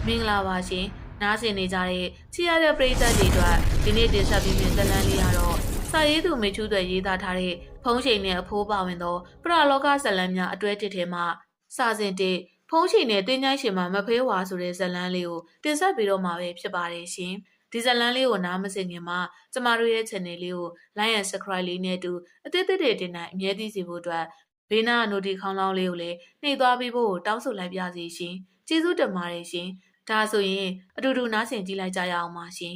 မင်္ဂလာပါရှင်နားဆင်နေကြတဲ့ချီရတဲ့ပရိသတ်တွေအတွက်ဒီနေ့တင်ဆက်ပေးမယ့်ဇာတ်လမ်းလေးကတော့စာရေးသူမေချူးတွေရေးသားထားတဲ့ဖုံးချိန်နဲ့အဖိုးပါဝင်သောပရလောကဇာတ်လမ်းများအတွဲတစ်ထဲမှာစာစဉ်တစ်ဖုံးချိန်နဲ့တင်းချိုင်းရှင်မှာမဖေးဝါဆိုတဲ့ဇာတ်လမ်းလေးကိုတင်ဆက်ပေးတော့မှာပဲဖြစ်ပါတယ်ရှင်ဒီဇာတ်လမ်းလေးကိုနားမစင်ခင်မှာကျမတို့ရဲ့ channel လေးကို like and subscribe လေးနဲ့အတူအသစ်တွေတင်တိုင်းအမြဲတည်စီဖို့အတွက်ဘေးနား notification ခေါင်းလောင်းလေးကိုလည်းနှိပ်သွားပေးဖို့တောင်းဆိုလိုက်ပါစီရှင်ကျေးဇူးတင်ပါတယ်ရှင်ဒါဆိုရင်အတူတူနားဆင်ကြည့်လိုက်ကြရအောင်ပါရှင်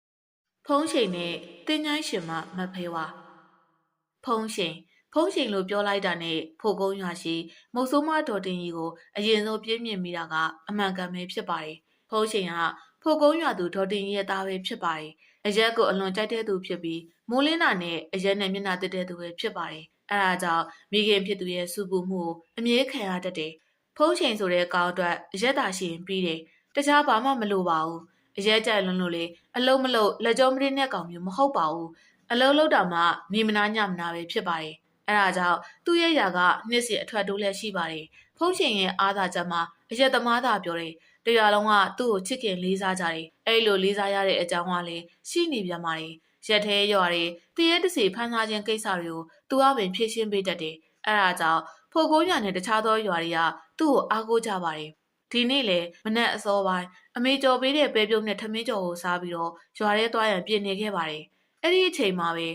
။ဖုံးချိန်နဲ့တင်းချိုင်းရှင်မှမဖေးဝါဖုံးချိန်လို့ပြောလိုက်တာနဲ့ဖိုကုန်းရွာရှိမုတ်ဆိုးမတော်တင်ကြီးကိုအရင်ဆုံးပြင်းမြင်မိတာကအမှန်ကန်ပဲဖြစ်ပါတယ်။ဖုံးချိန်ကဖိုကုန်းရွာသူတော်တင်ကြီးရဲ့သားပဲဖြစ်ပါတယ်။အရက်ကိုအလွန်ကြိုက်တဲ့သူဖြစ်ပြီးမိုးလင်းတာနဲ့အရက်နဲ့မျက်နှာတက်တဲ့သူပဲဖြစ်ပါတယ်။အဲဒါကြောင့်မိခင်ဖြစ်သူရဲ့စူပူမှုကိုအမြဲခံရတတ်တယ်။ဖုံးချိန်ဆိုတဲ့ကောင်အတွက်အရက်သာရှိရင်ပြီးတယ်။တခြားဘာမှမလိုပါဘူးအရဲကြိုက်လွန်းလို့လေအလုံးမလို့လက်ကြောမရင်းတဲ့ကောင်မျိုးမဟုတ်ပါဘူးအလုံးလုံးတာမှနေမနာညမနာပဲဖြစ်ပါတယ်အဲဒါကြောင့်သူ့ရဲ့ຢာကနှစ်စီအထွက်တိုးလည်းရှိပါတယ်ဖုံးရှင်ရဲ့အားသာချက်မှာအရက်သမားသာပြောတယ်တရားလုံးကသူ့ကိုချစ်ခင်လေးစားကြတယ်အဲ့လိုလေးစားရတဲ့အကြောင်းကလည်းရှိနေပြန်ပါတယ်ရက်သေးရွာတွေတရေတစီဖမ်းစားခြင်းကိစ္စတွေကိုသူကပင်ဖြေရှင်းပေးတတ်တယ်အဲဒါကြောင့်ဖိုကိုးရွာနဲ့တခြားသောရွာတွေကသူ့ကိုအားကိုးကြပါတယ်ဒီနေ့လေမနက်အစောပိုင်းအမေကျော်ပေးတဲ့ပဲပြုတ်နဲ့ထမင်းကျော်ကိုစားပြီးတော့ရွာထဲသွားရန်ပြင်နေခဲ့ပါတယ်။အဲ့ဒီအချိန်မှာပဲ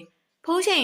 ဖုံးချိန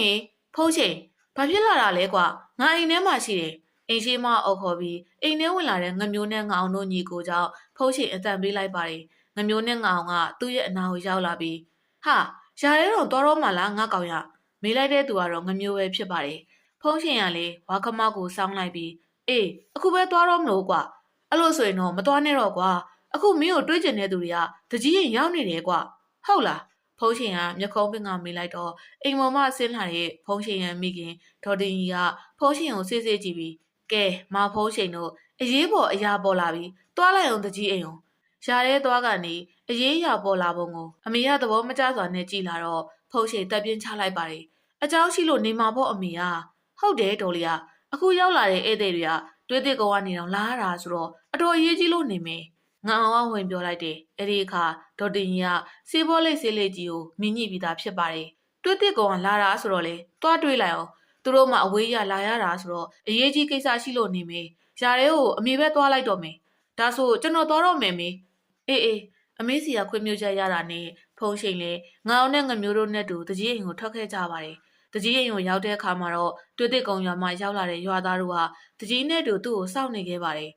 ်ဘာဖြစ်လာတာလဲကွာငါအိမ်ထဲမှာရှိတယ်။အိမ်ရှိမအုပ်ခေါ်ပြီးအိမ်ထဲဝင်လာတဲ့ငမျိုးနဲ့ငအောင်တို့ညီကိုကြောင့်ဖုံးချိန်အတန်ပေးလိုက်ပါတယ်။ငမျိုးနဲ့ငအောင်ကသူ့ရဲ့အနာကိုရောက်လာပြီးဟာရာထဲတော့သွားတော့မှလားငါကောင်ရမေးလိုက်တဲ့သူကတော့ငမျိုးပဲဖြစ်ပါတယ်။ဖုံးချိန်ကလေဝါခမောက်ကိုစောင်းလိုက်ပြီးအေးအခုပဲသွားတော့မလို့ကွာအဲ့လိုဆိုရင်တော့မသွားနဲ့တော့ကွာအခုမင်းကိုတွေးကျင်တဲ့သူတွေကတကြီးရင်ရောက်နေတယ်ကွာဟုတ်လားဖုံးရှင်ကမျက်ခုံးပင်ကမေးလိုက်တော့အိမ်မောင်မဆင်းလာတဲ့ဖုံးရှင်ရဲ့မိခင်ဒေါ်တင်ကြီးကဖုံးရှင်ကိုစေ့စေ့ကြည့်ပြီးကဲမဖုံးရှင်တို့အရေးပေါ်အရာပေါ်လာပြီးသွားလိုက်အောင်တကြီးအိမ်အောင်ရှားတဲ့သွားကနေအရေးရပေါ်လာပုံကိုအမေကသဘောမကျစွာနဲ့ကြည်လာတော့ဖုံးရှင်တက်ပြင်းချလိုက်ပါတယ်အเจ้าရှိလို့နေမှာပေါ့အမေကဟုတ်တယ်ဒေါ်လေးကအခုရောက်လာတဲ့ဧည့်သည်တွေကတွေးတဲ့ကောင်ကနေတော့လာရတာဆိုတော့အတော်အရေးကြီးလို့နေမယ်ငါအောင်ဝင်ပြောလိုက်တယ်အဲ့ဒီအခါဒေါ်တင်ကြီးကစေးဘောလိတ်စေးလေးကြီးကိုမြင်ညိပြီးသားဖြစ်ပါတယ်တွေးတဲ့ကောင်ကလာတာဆိုတော့လေတွားတွေးလိုက်အောင်သူတို့မှအဝေးရလာရတာဆိုတော့အရေးကြီးကိစ္စရှိလို့နေမယ်ຢာရဲကိုအမေပဲတွားလိုက်တော့မယ်ဒါဆိုကျွန်တော်တွားတော့မယ်မေအေးအမေစီကခွင့်ပြုချက်ရတာနဲ့ဖုံးချိန်လေငါအောင်နဲ့ငမျိုးတို့နဲ့တူတကြီးအိမ်ကိုထွက်ခဲ့ကြပါတယ်တကြီးအိမ်ကိုရောက်တဲ့အခါမှာတော့တွေးတဲ့ကောင်ရွာမှာရောက်လာတဲ့ရွာသားတို့ကတကြီးနဲ့တူသူ့ကိုစောင့်နေခဲ့ပါတယ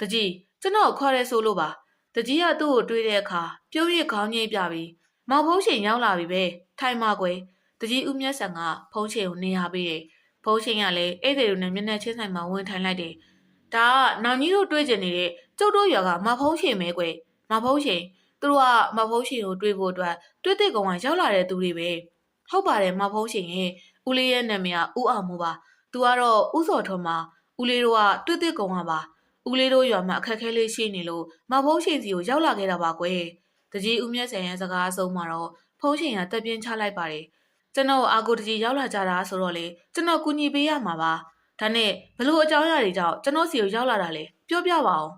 ်တကြီးကျွန်တော်ခေါ်ရဲဆိုလို့ပါတကြီးကသူ့ကိုတွေးတဲ့အခါပြုံးရခေါင်းငိမ့်ပြပြီးမောင်ဖုံးချိန်ရောက်လာပြီပဲထိုင်ပါကွယ်တကြီးဦးမြတ်ဆန်ကဖုံးချိန်ကိုနေရပေးတယ်ဖုံးချိန်ကလည်းဧည့်သည်တို့နဲ့မျက်နှာချင်းဆိုင်မှာဝင်ထိုင်လိုက်တယ်ဒါကနောင်ကြီးတို့တွေးကျင်နေတဲ့ကျုပ်တို့ရွာကမဖုံးချိန်ပဲကွယ်မဖုံးချိန်သူတို့ကမဖုံးချိန်ကိုတွေးဖို့အတွက်တွေးတဲ့ကောင်ကရောက်လာတဲ့သူတွေပဲဟုတ်ပါတယ်မဖုံးချိန်ရဲ့ဦးလေးရဲ့နာမည်ကဦးအောင်မိုးပါသူကတော့ဦးစော်ထွန်းပါဦးလေးတို့ကတွေးတဲ့ကောင်ကပါဦးလေးတို့ရွာမှာအခက်ခဲလေးရှိနေလို့မဖုံးရှင်စီကိုရောက်လာခဲ့တာပါကွယ်တကြီးဦးမြတ်ဆန်ရဲ့စကားအဆုံးမှာတော့ဖုံးရှင်ကတက်ပြင်းချလိုက်ပါတယ်ကျွန်တော်အာကိုတကြီးရောက်လာကြတာဆိုတော့လေကျွန်တော်ကူညီပေးရမှာပါဒါနဲ့ဘလို့အကြောင်းအရာတွေကြောင့်ကျွန်တော်စီကိုရောက်လာတာလဲပြောပြပါအောင်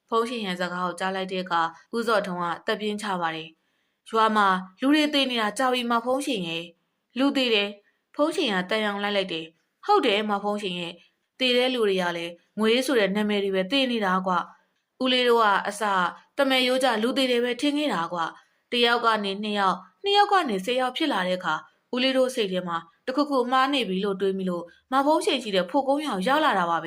ဖုံးရှင်ရဲ့စကားကိုကြားလိုက်တဲ့အခါဦးစော်ထွန်းကတက်ပြင်းချပါတယ်ရွာမှာလူတွေသိနေတာကြောက်ပြီးမဖုံးရှင်ရဲ့လူသေးတယ်ဖုံးရှင်ကတန်ရောင်လိုက်တယ်ဟုတ်တယ်မဖုံးရှင်ရဲ့တည်တဲ့လူတွေကလည်းငွေဆိုတဲ့နာမည်တွေပဲတည်နေတာကွာဦးလေးတို့ကအစတမဲရိုးကြလူသေးတွေပဲထင်နေတာကွာတယောက်ကနေနှစ်ယောက်ကနေ10ယောက်ဖြစ်လာတဲ့အခါဦးလေးတို့စိတ်ထဲမှာတခုခုမှားနေပြီလို့တွေးမိလို့မဖုံးရှင်ရှိတဲ့ဖို့ကုန်းရောင်ရောက်လာတာပါပ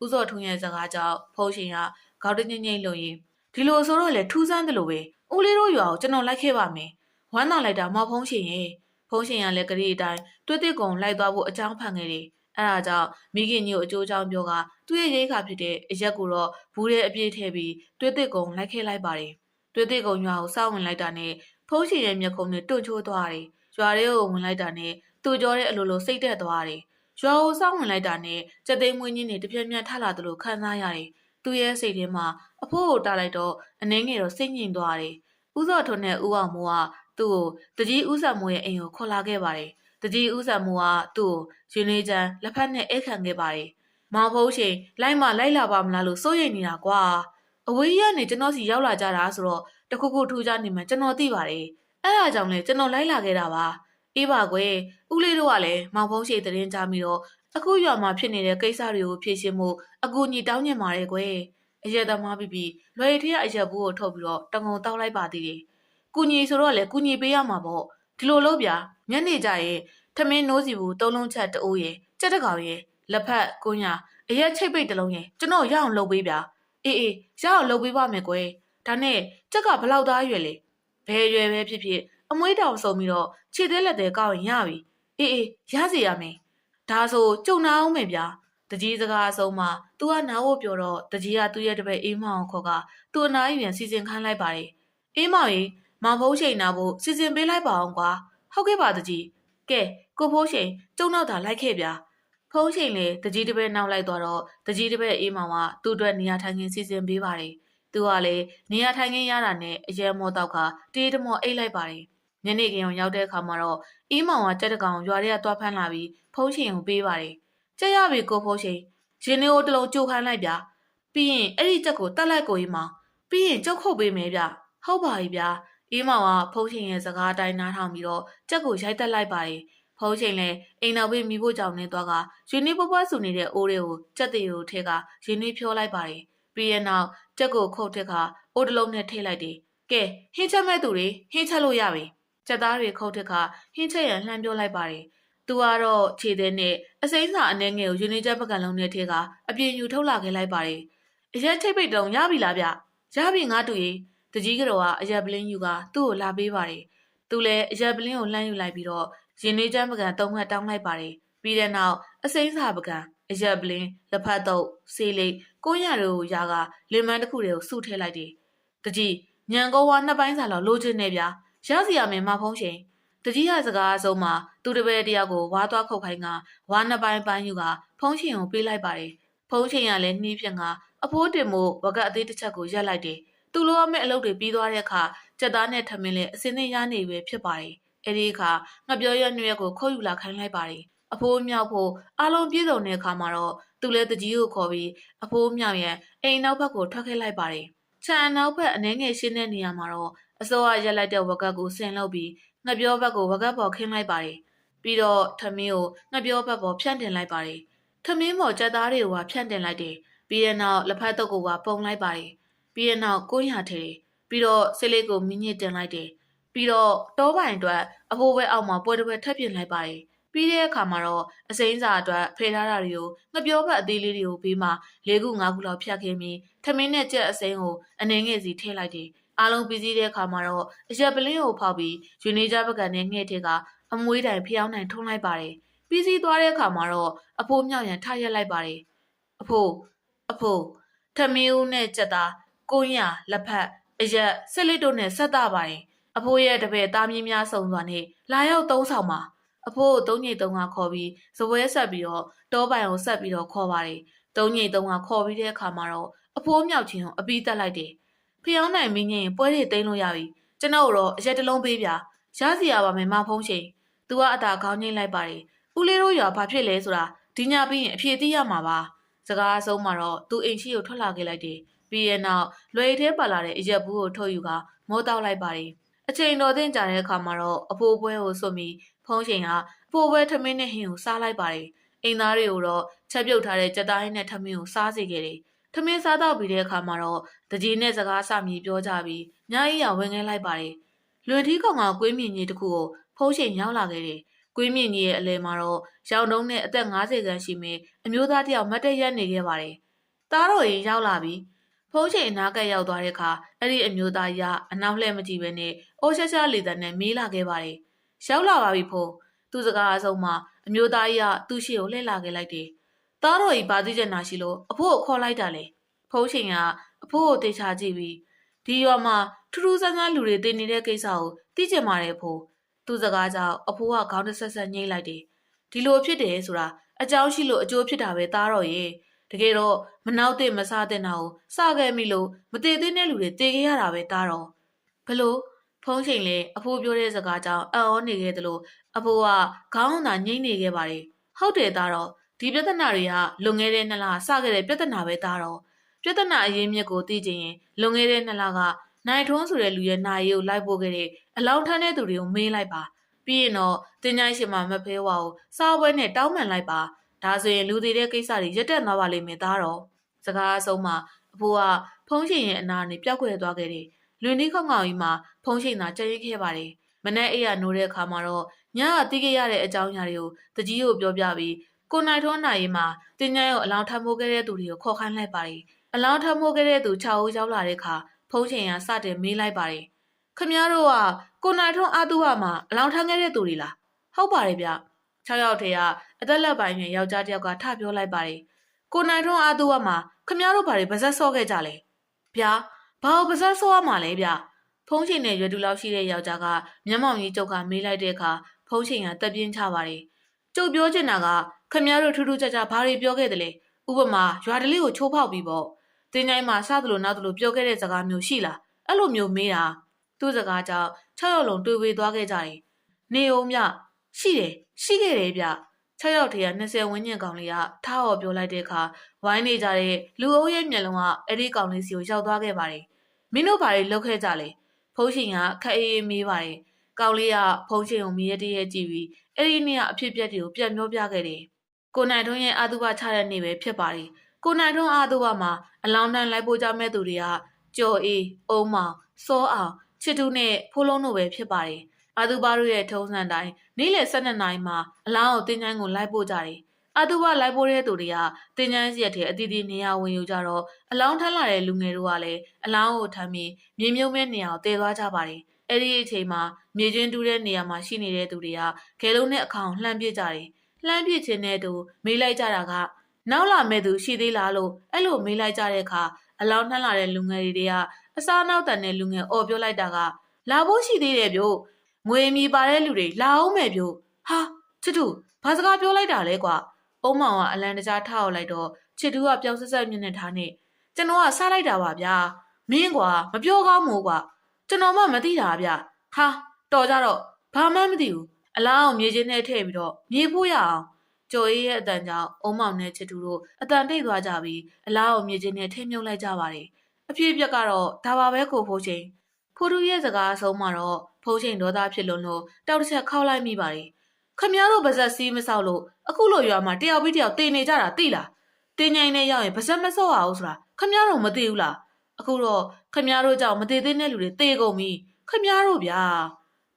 ဲဦးစောထွန်းရဲ့စကားကြောင့်ဖုံးရှင်ကခေါင်းတငိမ့်ငိမ့်လို့ရင်ဒီလိုဆိုတော့လေထူးဆန်းတယ်လို့ပဲဦးလေးတို့ရွာကိုကျွန်တော်လိုက်ခဲ့ပါမယ်ဝမ်းသာလိုက်တာမဖုံးရှင်ရဲ့ဖုံးရှင်ကလည်းကလေးအတိုင်းတွေးတဲ့ကုံလိုက်သွားဖို့အကြောင်းဖန်ခဲ့တယ်အဲဒါကြောင့်မိခင်ကြီးကိုအကျိုးကြောင့်ပြောကသူ့ရဲ့ရိတ်ခါဖြစ်တဲ့အရက်ကိုတော့ဘူးတဲ့အပြည့်ထည့်ပြီးတွေးတဲ့ကုံလိုက်ခဲလိုက်ပါတယ်တွေးတဲ့ကုံရွာကိုစောင့်ဝင်လိုက်တာနဲ့ဖုံးရှင်ရဲ့မျက်ခုံးနဲ့တွန့်ချိုးသွားတယ်ရွာထဲကိုဝင်လိုက်တာနဲ့သူ့ကြောတဲ့အလိုလိုစိတ်တက်သွားတယ်ရွာကိုစောင့်ဝင်လိုက်တာနဲ့ကြက်သိမ်းမွေးကြီးနဲ့တပြက်ပြက်ထလာသလိုခံစားရတယ်သူ့ရဲ့စိတ်ထဲမှာအဖိုးကိုတားလိုက်တော့အနှင်းငယ်တော့စိတ်ငြိမ်သွားတယ်ဦးစောထွန်းနဲ့ဦးအောင်မိုးကသူ့ကိုတကြီးဦးဆံမိုးရဲ့အိမ်ကိုခေါ်လာခဲ့ပါတယ်တကြီးဦးဆံမိုးကသူ့ကိုရင်လေးချမ်းလက်ဖက်နဲ့အိတ်ခံခဲ့ပါတယ်မောင်ဖုံးရှင်လိုက်လာပါမလားလို့စိုးရိမ်နေတာကွာ အဝေးကြီးကနေကျွန်တော်စီရောက်လာကြတာဆိုတော့တခုခုထူးခြားနေမှကျွန်တော်သိပါတယ်အဲ့ဒါကြောင့်လေကျွန်တော်လိုက်လာခဲ့တာပါအေးပါကွယ်ဦးလေးတို့ကလည်းမောင်ဖုံးရှိတဲ့တင်ကြပြီးတော့အခုရွာမှာဖြစ်နေတဲ့ကိစ္စတွေကိုဖြေရှင်းမှုအကူအညီတောင်းညင်ပါတယ်ကွယ်အရက်သမားပြီးလွယ်ထီကအရက်ဘူးကိုထုတ်ပြီးတော့တငုံတောက်လိုက်ပါသေးတယ်ကူညီဆိုတော့လေကူညီပေးရမှာပေါ့ဒီလိုလို့ဗျာညနေကြရင်ထမင်းနိုးစီဘူးသုံးလုံးချက်တိုးရယ်ကြက်တကောင်ရယ်လက်ဖက်ကွန်းညာအရက်ချိတ်ပိတ်တလုံးရယ်ကျွန်တော်ရအောင်လုပ်ပေးဗျာအေးရအောင်လုပ်ပေးပါမယ်ကွယ်ဒါနဲ့ကြက်ကဘလောက်သားရွယ်လေဘယ်ရွယ်ပဲဖြစ်အမွေးတောင်စုံပြီးတော့ခြေသေးလက်သေးကောက်ရင်ရပြီအေးရစီရမယ်ဒါဆိုကြုံနာအောင်မယ်ဗျာတကြီးစကားအဆုံးမှာသူကနားဖို့ပြောတော့တကြီးကသူ့ရဲ့တပည့်အေးမောင်ခေါ်ကသူ့အနားရင်စီစဉ်ခိုင်းလိုက်ပါတယ်အေးမောင်ကြီးမောင်ဖုံးချိန်နာဖို့စီစဉ်ပေးလိုက်ပါအောင်ကွာဟုတ်ကဲ့ပါတကြီးကဲကိုဖိုးချိန်ကျုံနောက်သာလိုက်ခဲ့ဗျာဖုံးချိန်လေတကြီးတပည့်နောက်လိုက်သွားတော့တကြီးတပည့်အေးမောင်ကသူ့အတွက်နေရာထိုင်ခင်းစီစဉ်ပေးပါတယ်သူကလည်းနေရာထိုင်ခင်းရတာနဲ့အရဲမောတော့ကတေးတမောအိတ်လိုက်ပါတယ်ညနေခင်းရောက်တဲ့အခါမှာတော့အေးမောင်ကကြက်တကောင်ရွာထဲကတွားဖမ်းလာပြီးဖုံးချိန်ကိုပေးပါတယ်ကြက်ရပြီကိုဖိုးချိန်ရင်လေးကိုတလုံးကြိုခိုင်းလိုက်ဗျာပြီးရင်အဲ့ဒီကြက်ကိုတတ်လိုက်ကိုအေးမောင်ပြီးရင်ကြုတ်ခုတ်ပေးမယ်ဗျဟုတ်ပါပြီဗျာအေးမောင်ကဖုံးချိန်ရဲ့စကားအတိုင်းနားထောင်ပြီးတော့ကြက်ကိုရိုက်တက်လိုက်ပါတယ်ဖုံးချိန်လည်းအိမ်နောက်ဘေးမိဖို့ကြောင့်နေသွားကရင်းနှီးပွားဆူနေတဲ့အိုးတွေကိုကြက်တွေကိုထဲကရင်းနှီးဖြောလိုက်ပါတယ်ပြီးရဲ့နောက်ကြက်ကိုခုတ်ထက်ကအိုးတလုံးနဲ့ထိလိုက်တယ်ကဲဟင်းချက်မဲ့သူတွေဟင်းချက်လို့ရပြီကြက်သားတွေခုတ်ထက်ကဟင်းချက်ရန်လှမ်းပြောလိုက်ပါတယ်သူကတော့ခြေသေးနဲ့အစိမ်းစာအနှဲငယ်ကိုယူနေချက်ပကံလုံးနဲ့ထဲကအပြင်ယူထုတ်လာခဲ့လိုက်ပါတယ်အရက်ချိတ်ပိတ်တုံရပြီလားဗျရပြီငါတူကြီးတကြီးကတော့ကအရက်ပလင်းယူကသူ့ကိုလာပေးပါတယ်သူလည်းအရက်ပလင်းကိုလှမ်းယူလိုက်ပြီးတော့ရင်နေချမ်းပကံ၃ခတ်တောင်းလိုက်ပါတယ်ပြီးတဲ့နောက်အစိမ်းစာပကံအရက်ပလင်းလက်ဖက်တုပ်ဆေးလိပ်ကိုရတို့ရာကလင်မန်းတစ်ခုတည်းကိုစုထည့်လိုက်တယ်တကြီးညံကောဝါနှစ်ပိုင်းစာလောက်လိုချင်နေဗျာရစီရမယ်မဖုံးရှင်တကြီးရစကားအဆုံးမှာသူတပည့်တယောက်ကိုဝါသွားခုတ်ခိုင်းကဝါနှစ်ပိုင်းပိုင်းယူကဖုံးရှင်ကိုပေးလိုက်ပါတယ်ဖုံးရှင်ကလည်းနှီးဖြင့်ကအဖိုးတင်မို့ဝကအသေးတစ်ချက်ကိုရက်လိုက်တယ်သူလိုရမယ့်အလုပ်တွေပြီးသွားတဲ့အခါကြက်သားနဲ့ထမင်းလည်းအစင်းနဲ့ရနေပဲဖြစ်ပါတယ်အဲဒီအခါငှက်ပြောရွက်နှွေးကိုခုတ်ယူလာခိုင်းလိုက်ပါတယ်အဖိုးမြောက်ဖို့အားလုံးပြည့်စုံတဲ့အခါမှာတော့သူလည်းတကြီးကိုခေါ်ပြီးအဖိုးမြောက်ရဲ့အိမ်နောက်ဘက်ကိုထွက်ခဲ့လိုက်ပါတယ်ခြံအနောက်ဘက်အနှဲငယ်ရှင်းတဲ့နေရာမှာတော့အစိုးရရက်လိုက်တဲ့ဝကတ်ကိုဆင်လုပ်ပြီးငှက်ပြောဘက်ကိုဝကတ်ပေါ်ခင်းလိုက်ပါတယ်ပြီးတော့ထမင်းကိုငှက်ပြောဘက်ပေါ်ဖြန့်တင်လိုက်ပါတယ်ထမင်းပေါ်ကြက်သားတွေကိုဖြန့်တင်လိုက်တယ်ပြီးတဲ့နောက်လက်ဖက်တုပ်ကိုပုံလိုက်ပါတယ်ပြီးတဲ့နောက်ကိုင်းရထဲပြီးတော့ဆေးလေးကိုမြင့်မြင့်တင်လိုက်တယ်ပြီးတော့တောပိုင်အတွက်အဖိုးဘဲအောက်မှာပွဲတစ်ပွဲထပ်ပြင်လိုက်ပါတယ်ပြီးတဲ့အခါမှာတော့အစိမ်းစာအတွက်ဖယ်ထားတာတွေကိုငပြောဘက်အသေးလေးတွေကိုပြီးမှ၄ခု၅ခုလောက်ဖြတ်ခင်းပြီးထမင်းနဲ့ကြက်အစိမ်းကိုအနေငယ်စီထည့်လိုက်တယ်အားလုံးပြီးစီးတဲ့အခါမှာတော့အရက်ပလင်းကိုဖောက်ပြီးယူနေကြပကံနဲ့ငှဲ့ထဲကအမွှေးတိုင်ဖျောင်းတိုင်ထုံးလိုက်ပါတယ်ပြီးစီးသွားတဲ့အခါမှာတော့အဖိုးမြောက်ရန်ထားရက်လိုက်ပါတယ်အဖိုးထမင်းဦးနဲ့ကြက်သားကိုင်းရလက်ဖက်အရက်စစ်လစ်တို့နဲ့ဆက်တာပါတယ်အဖိုးရဲ့တပည့်သားမင်းများစုံစွာနဲ့လာရောက်သုံးဆောင်ပါအဖိုးကို၃ညိတ်၃ကခေါ်ပြီးဇပွဲဆက်ပြီးတော့တောပိုင်ကိုဆက်ပြီးတော့ခေါ်ပါတယ်၃ညိတ်၃ကခေါ်ပြီးတဲ့အခါမှာတော့အဖိုးမြောက်ချင်းကိုအပီးတက်လိုက်တယ်ဖျောင်းနိုင်မင်းရင်ပွဲတွေသိမ်းလို့ရပြီကျွန်တော်တော့အရက်တလုံးပေးပြရစီရပါမယ်မဖုံးချိန်သူကအတာခေါင်းငိမ့်လိုက်ပါတယ်ဦးလေးတို့ရွာဘာဖြစ်လဲဆိုတာဒီညပြီးရင်အဖြေသိရမှာပါစကားအဆုံးမှာတော့သူအိမ်ရှိကိုထွက်လာခဲ့လိုက်တယ်ပြီးရဲ့နောက်လွယ်ထဲပါလာတဲ့အရက်ဘူးကိုထုတ်ယူကမောတောက်လိုက်ပါတယ်အချိန်တော်တင်ကြတဲ့အခါမှာတော့အဖိုးပွဲကိုစွန့်ပြီးဖုံးချိန်ကအဖိုးပွဲထမင်းနဲ့ဟင်းကိုစားလိုက်ပါတယ်အိမ်သားတွေကိုတော့ချက်ပြုတ်ထားတဲ့ကြက်သားဟင်းနဲ့ထမင်းကိုစားစေခဲ့တယ်ထမင်းစားတော့ပြီးတဲ့အခါမှာတော့တကြီးနဲ့စကားဆမြည်ပြောကြပြီးညကြီးရဝင်ခဲ့လိုက်ပါတယ်လွန်ထီးကောင်ကကွေးမြင့်ကြီးတစ်ခုကိုဖုံးချိန်ရောက်လာခဲ့တယ်ကွေးမြင့်ကြီးရဲ့အလဲမှာတော့ရောင်တုံးနဲ့အသက်50ခန်းရှိမေအမျိုးသားတယောက်မတ်တက်ရက်နေခဲ့ပါတယ်သားတော်ရင်ရောက်လာပြီးဖုံးချိန်အနာကရောက်သွားတဲ့အခါအဲ့ဒီအမျိုးသားရအနောက်လှည့်မကြည့်ပဲနဲ့အိုးရှာရှာလေတန်းနဲ့မေးလာခဲ့ပါတယ်ရောက်လာပါပြီဖိုးသူစကားအဆုံးမှာအမျိုးသားကြီးကသူ့ရှေ့ကိုလှည့်လာခဲ့လိုက်တယ်သားတော်ကြီးဘာသိချင်တာရှိလို့အဖိုးကိုခေါ်လိုက်တာလေဖုံးချိန်ကအဖိုးကိုတေချာကြည့်ပြီးဒီရွာမှာထူးထူးဆန်းဆန်းလူတွေတင်နေတဲ့ကိစ္စကိုသိချင်ပါတယ်ဖိုးသူစကားကြောင့်အဖိုးကခေါင်းတဆက်ဆက်ညှိလိုက်တယ်ဒီလိုဖြစ်တယ်ဆိုတာအကြောင်းရှိလို့အကျိုးဖြစ်တာပဲသားတော်ရဲ့တကယ်တော့မနောက်တဲ့မစားတဲ့နာကိုစခဲ့မိလို့မတည်သေးတဲ့လူတွေတည်ခဲ့ရတာပဲသားတော်ဘလို့ဖုံးချိန်လေအဖိုးပြောတဲ့စကားကြောင့်အော်နေခဲ့တယ်လို့အဖိုးကခေါင်းသာငိမ့်နေခဲ့ပါတယ်ဟုတ်တယ်သားတော်ဒီပြဿနာတွေကလွန်ခဲ့တဲ့2လစခဲ့တဲ့ပြဿနာပဲသားတော် ပြဿနာအရင်းမြစ်ကိုသိချင်ရင်လွန်ခဲ့တဲ့2 လကနိုင်ထွန်းဆိုတဲ့လူရဲ့နာရီကိုလိုက်ပို့ခဲ့တဲ့အလောင်းထမ်းတဲ့သူတွေကိုမေးလိုက်ပါပြီးရင်တော့တင်ချိုင်းရှင်မမဖဲဝါကိုစားပွဲနဲ့တောင်းပန်လိုက်ပါဒါဆိုရင်လူတွေတဲ့ကိစ္စတွေရက်တက်သွားပါလိမ့်မယ်သားတော်စကားအဆုံးမှာအဖိုးကဖုံးရှင်ရဲ့အနာနဲ့ပျောက်ကွယ်သွားခဲ့တယ်လွင်ဒီခေါင်ခေါင်ကြီးမှာဖုံးရှင်သာကြက်ရင်ခဲ့ပါတယ်မနေ့အိယာနိုးတဲ့အခါမှာတော့ညကတီးခဲ့ရတဲ့အကြောင်းအရာတွေကိုတကြီးကိုပြောပြပြီးကိုနိုင်ထွန်းနိုင်ရင်မှာတင်ချိုင်းကိုအလောင်းထမ်းမိုးခဲ့တဲ့သူတွေကိုခေါ်ခိုင်းလိုက်ပါတယ်အလောင်းထမ်းမိုးခဲ့တဲ့သူ6 ဦးရောက်လာတဲ့အခါဖုံးရှင်ကစတင်မေးလိုက်ပါတယ်ခမည်းတော်ကကိုနိုင်ထွန်းအာသူဝမှာအလောင်းထမ်းခဲ့တဲ့သူတွေလားဟုတ်ပါတယ်ဗျ6 ယောက်ထဲကအသက်လက်ပိုင်းနဲ့ယောက်ျားတစ်ယောက်ကထပြောလိုက်ပါတယ်ကိုနိုင်ထွန်းအာသူဝမှာခမည်းတော်ဘာတွေပါဇက်ဆော့ခဲ့ကြလဲဗျာဘာလို့ပါဇက်ဆော့ရမှာလဲဗျဖုံးချိန်နဲ့ရွယ်တူလောက်ရှိတဲ့ယောက်ျားကမျက်မှောင်ကြီးကျုပ်ကမေးလိုက်တဲ့အခါဖုံးချိန်ကတက်ပြင်းချပါတယ်ကျုပ်ပြောချင်တာကခမည်းတော်ထူးထူးခြားခြားဘာတွေပြောခဲ့တယ်လဲဥပမာရွာတလေးကိုချိုးဖောက်ပြီးပေါ့တင်းတိုင်းမှာစသလိုနောက်သလိုပြောခဲ့တဲ့စကားမျိုးရှိလားအဲ့လိုမျိုးမေးတာသူ့စကားကြောင့်6 ယောက်လုံးတွေ့ဝေသွားခဲ့ကြတယ်နေအောင်မြရှိခဲ့တယ်ဗျ6 ယောက်ထဲက20 ဝန်းကျင်ကောင်လေးကထားော်ပြောလိုက်တဲ့အခါဝိုင်းနေကြတဲ့လူအုပ်ရဲ့မျက်လုံးကအဲ့ဒီကောင်လေးစီကိုရောက်သွားခဲ့ပါတယ်မင်းတို့ဘာတွေလုပ်ခဲ့ကြလဲဖုံးရှင်ကခက်အေးမေးပါတယ်ကောင်လေးကဖုံးရှင်ကိုမြည်ရတည်းရဲ့ကြည့်ပြီးအဲ့ဒီနေ့ကအဖြစ်ပြက်တွေကိုပြန်ပြောပြခဲ့တယ်ကိုနိုင်ထွန်းရဲ့အာသူဘချတဲ့နေ့ပဲဖြစ်ပါတယ်ကိုနိုင်ထွန်းအာသူဘမှာအလောင်းတန်းလိုက်ပို့ကြမဲ့သူတွေကကျော်အေးအုံးမောင်စောအောင်ချစ်တူနဲ့ဖိုးလုံးတို့ပဲဖြစ်ပါတယ်အာသူဘတို့ရဲ့ထုံးစံတိုင်းနေ့လယ်12 နာရီမှာအလောင်းကိုတင်းချိုင်းကိုလိုက်ပို့ကြတယ်အာသူဘလိုက်ပို့တဲ့သူတွေကတင်းချိုင်းစီရက်ထဲအတီးတီးနေရာဝင်ယူကြတော့အလောင်းထမ်းလာတဲ့လူငယ်တို့ကလည်းအလောင်းကိုထမ်းပြီးမြေမြုပ်မဲ့နေရာကိုတည်သွားကြပါတယ်အဲ့ဒီအချိန်မှာမြေကျွင်းတူးတဲ့နေရာမှာရှိနေတဲ့သူတွေကခဲလုံးနဲ့အခေါင်လှမ်းပစ်ကြတယ်လှမ်းပစ်ခြင်းနဲ့တူမေးလိုက်ကြတာကနောက်လာမဲ့သူရှိသေးလားလို့အဲ့လိုမေးလိုက်ကြတဲ့အခါအလောင်းထမ်းလာတဲ့လူငယ်တွေကအစားနောက်တန်တဲ့လူငယ်အော်ပြောလိုက်တာကလာဖို့ရှိသေးတယ်ဗျို့ငွေမီပါတဲ့လူတွေလာအောင်မယ်ဗျို့ဟာချစ်တူဘာစကားပြောလိုက်တာလဲကွာအုံးမောင်ကအလန်တကြားထောက်လိုက်တော့ချစ်တူကပြောင်းဆက်ဆက်မျက်နှာထားနဲ့ကျွန်တော်ကစားလိုက်တာပါဗျာမင်းကွာမပြောကောင်းမို့ကွာကျွန်တော်မှမသိတာဗျဟာတော်ကြတော့ဘာမှမသိဘူးအလောင်းမြေချင်းနဲ့ထည့်ပြီးတော့မြေဖို့ရအောင်ကျော်အေးရဲ့အတန်ကြောင့်အုံးမောင်နဲ့ချစ်တူတို့အတန်တိတ်သွားကြပြီးအလောင်းမြေချင်းနဲ့ထိမြုပ်လိုက်ကြပါတယ်အဖြစ်ပြက်ကတော့ဒါပါပဲကိုဖိုးချင်းဖိုးတူရဲ့စကားအဆုံးမှာတော့ဖိုးချင်းဒေါသဖြစ်လွန်းလို့တောက်တစ်ချက်ခောက်လိုက်မိပါတယ်ခမည်းတော်ပါဇက်စီးမဆောက်လို့အခုလိုရွာမှာတယောက်ပြီးတယောက်တင်နေကြတာသိလားတင်းငိုင်းနဲ့ရောက်ရင်ပါဇက်မဆော့အောင်ဆိုတာခမည်းတော်မသိဘူးလားအခုတော့ခမည်းတော်ကြောင့်မသေးသေးတဲ့လူတွေတေကုန်ပြီခမည်းတော်ဗျာ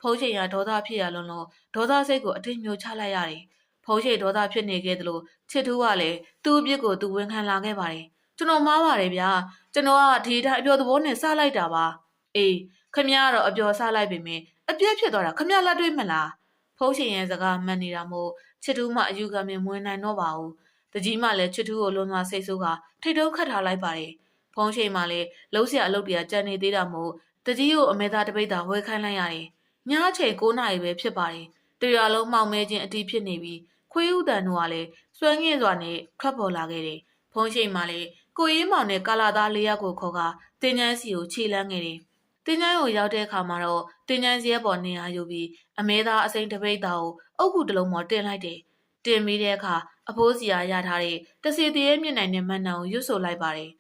ဖုံးချိန်ရဒေါသဖြစ်ရလွန်းလို့ဒေါသစိတ်ကိုအထင်မျိုးချလိုက်ရတယ်ဖုံးချိန်ဒေါသဖြစ်နေခဲ့သလိုချစ်ထူးကလည်းသူ့အပြစ်ကိုသူဝန်ခံလာခဲ့ပါတယ်ကျွန်တော်မှားပါတယ်ဗျာကျွန်တော်ကဒီတိုင်းအပျော်သဘောနဲ့စလိုက်တာပါအေးခမည်းကတော့အပျော်စလိုက်ပြီမင်းအပြစ်ဖြစ်သွားတာခမည်းလက်တွေ့မလားဖုံးချိန်ရဲ့စကားမှန်နေတာမို့ချစ်ထူးမှအယူခံမြင်မဝင်နိုင်တော့ပါဘူးတကြီးမှလည်းချစ်ထူးကိုလွန်စွာစိတ်ဆိုးကထိတ်တုံးခတ်ထားလိုက်ပါတယ်ဖုံးချိန်မှလည်းလှုပ်ရှားအလုပ်တွေကကြံနေသေးတာမို့တကြီးကိုအမေသားတပိတ်တာဝဲခိုင်းလိုက်ရတယ်ညချိန်9 နာရီပဲဖြစ်ပါတယ်တရွာလုံးမှောင်မဲခြင်းအတီးဖြစ်နေပြီးခွေးဥတန်တို့ကလည်းစွဲငင်စွာနဲ့ထွက်ပေါ်လာခဲ့တယ်ဖုံးချိန်မှလည်းကိုရေးမောင်နဲ့ကာလာသား၄ ယောက်ကိုခေါ်ကတင်းချမ်းစီကိုခြေလန်းခဲ့တယ်တင်းချမ်းကိုရောက်တဲ့အခါမှာတော့တင်းချမ်းစီရဲ့ပေါ်နေရာယူပြီးအမေသားအစိမ့်တပိတ်တာကိုအုတ်ကူတစ်လုံးပေါ်တင်လိုက်တယ်တင်ပြီးတဲ့အခါအဖိုးစီယာရထားတဲ့တစီတရေမြင့်နိုင်တဲ့မန်နံကိုရွတ်ဆိုလိုက်ပါတယ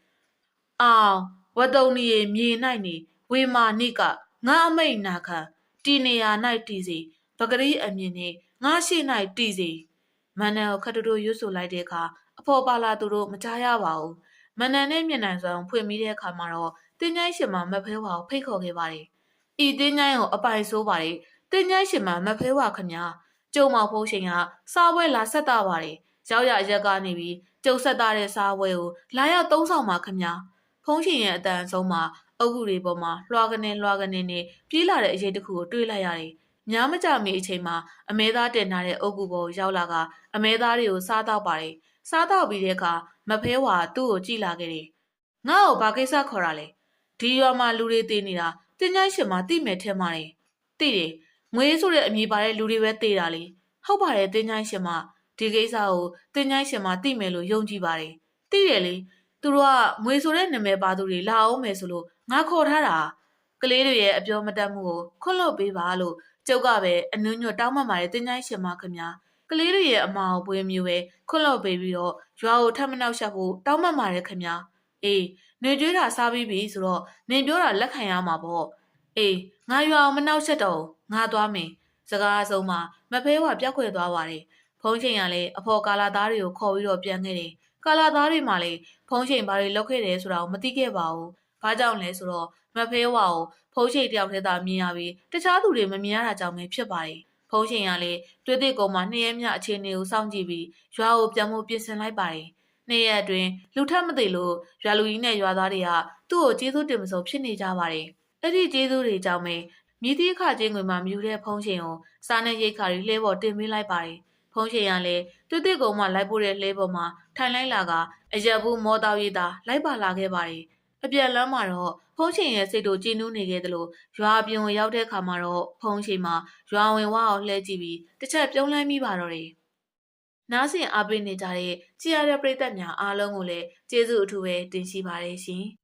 ်အောင်ဝတ်တုံနီမြေ၌နေဝေမာနိကငါအမိတ်နာခံတီနေရာ၌တီစီပဂရီအမြင်နှင့်ငါရှိ၌တီစီမန်နံကိုခတ်တူတူရွတ်ဆိုလိုက်တဲ့အခါအဖော်ပါလာသူတို့မကြားရပါဘူးမန်နံနဲ့မျက်နှာစွမ်းဖွင့်ပြီးတဲ့အခါမှာတော့တင်းချိုင်းရှင်မမဖဲဝါကိုဖိတ်ခေါ်ခဲ့ပါတယ်ဤတင်းချိုင်းကိုအပိုင်ဆိုးပါတယ်တင်းချိုင်းရှင်မမဖဲဝါခမကျုံမောင်ဖုံးရှင်ကစားပွဲလာဆက်တာပါတယ်ရောက်ရရက်ကနေပြီးကျုပ်ဆက်တာတဲ့စားပွဲကိုလာရောက်သုံးဆောင်ပါခမဖုံးရှင်ရဲ့အတန်ဆုံးမှာအုပ်ကူတွေပေါ်မှာလွှာကနေနဲ့ပြေးလာတဲ့အရေးတစ်ခုကိုတွေးလိုက်ရတယ်။ညာမကြမီအချိန်မှာအမဲသားတင်ထားတဲ့အုပ်ကူပေါ်ရောက်လာကအမဲသားတွေကိုစားတော့ပါတယ်။စားတော့ပြီးတဲ့အခါမဖဲဝါသူ့ကိုကြည့်လာခဲ့တယ်။ငါ့ကိုဘာကိစ္စခေါ်တာလဲ။ဒီရွာမှာလူတွေတည်နေတာတင်းချိုင်းရှင်မှာတိမယ်ထင်ပါတယ်။တိတယ်။ငွေဆိုတဲ့အမည်ပါတဲ့လူတွေပဲတည်တာလေ။ဟုတ်ပါတယ်တင်းချိုင်းရှင်မဒီကိစ္စကိုတင်းချိုင်းရှင်မတိမယ်လို့ယုံကြည်ပါတယ်။တိတယ်လေ။သူတို့ကငွေဆိုတဲ့နာမည်ပါသူတွေလာအောင်မယ်ဆိုလို့ငါခေါ်ထားတာကလေးတွေရဲ့အပြောမတတ်မှုကိုခွန့်လွတ်ပေးပါလို့ကျုပ်ကပဲအနုညွတ်တောင်းပန်ပါတယ်တင်းချိုင်းရှင်မခင်ဗျာကလေးတွေရဲ့အမာကိုပွေးမျိုးပဲခွန့်လွတ်ပေးပြီးတော့ရွာကိုထပ်မနှောက်ရှက်ဖို့တောင်းပန်ပါတယ်ခင်ဗျာ အေးနေကြွေးတာစားပြီးပြီဆိုတော့နင်ပြောတာလက်ခံရမှာပေါ့အေးငါရွာအောင်မနှောက်ချက်တော့ငါသွားမယ်စကားအဆုံးမှာမဖေးဝပြောက်ခွေသွားပါတယ်ဖုံးချိန်ကလည်းအဖော်ကာလာသားတွေကိုခေါ်ပြီးတော့ပြန်ခဲ့တယ်ကာလာသားတွေမှလည်းဖုံးချိန်ဘာတွေလုပ်ခဲ့တယ်ဆိုတာကိုမသိခဲ့ပါဘူးဘာကြောင့်လဲဆိုတော့မဖေးဝကိုဖုံးချိန်တယောက်တည်းသာမြင်ရပြီးတခြားသူတွေမမြင်ရတာကြောင့်ပဲဖြစ်ပါတယ်ဖုံးချိန်ကလည်းတွေ့တဲ့ကောင်မှနှစ်ရက်မြအခြေအနေကိုစောင့်ကြည့်ပြီးရွာကိုပြန်မှုပြင်ဆင်လိုက်ပါတယ်နေ့ရက်အတွင်းလူထက်မသိလို့ရွာလူကြီးနဲ့ရွာသားတွေကသူ့ကိုကျေးဇူးတင်မဆုံးဖြစ်နေကြပါတယ်။အဲ့ဒီကျေးဇူးတွေကြောင့်ပဲမြည်သည့်အခချင်းငွေမှာမြူတဲ့ဖုံးရှင်ကိုစားနဲ့ရိတ်ခါတွေလှဲပေါ်တင်ပေးလိုက်ပါတယ်။ဖုံးရှင်ကလည်းတွေ့တဲ့ကောင်မှလိုက်ပို့တဲ့လှဲပေါ်မှာထိုင်လိုက်လာကအရက်ဘူးမောတောက်ရည်သာလိုက်ပါလာခဲ့ပါတယ်။အပြန်လမ်းမှာတော့ဖုံးရှင်ရဲ့စိတ်တို့ကြည်နူးနေခဲ့သလိုရွာပြင်ကိုရောက်တဲ့အခါမှာတော့ဖုံးရှင်မှာရွာဝင်ဝါအောင်လှဲကြည့်ပြီးတစ်ချက်ပြုံးလန်းမိပါတော့တယ်။နားဆင်အားပေးနေကြတဲ့ကြည်ရတဲ့ပရိသတ်များအားလုံးကိုလည်းကျေးဇူးအထူးပဲတင်ရှိပါတယ်ရှင်။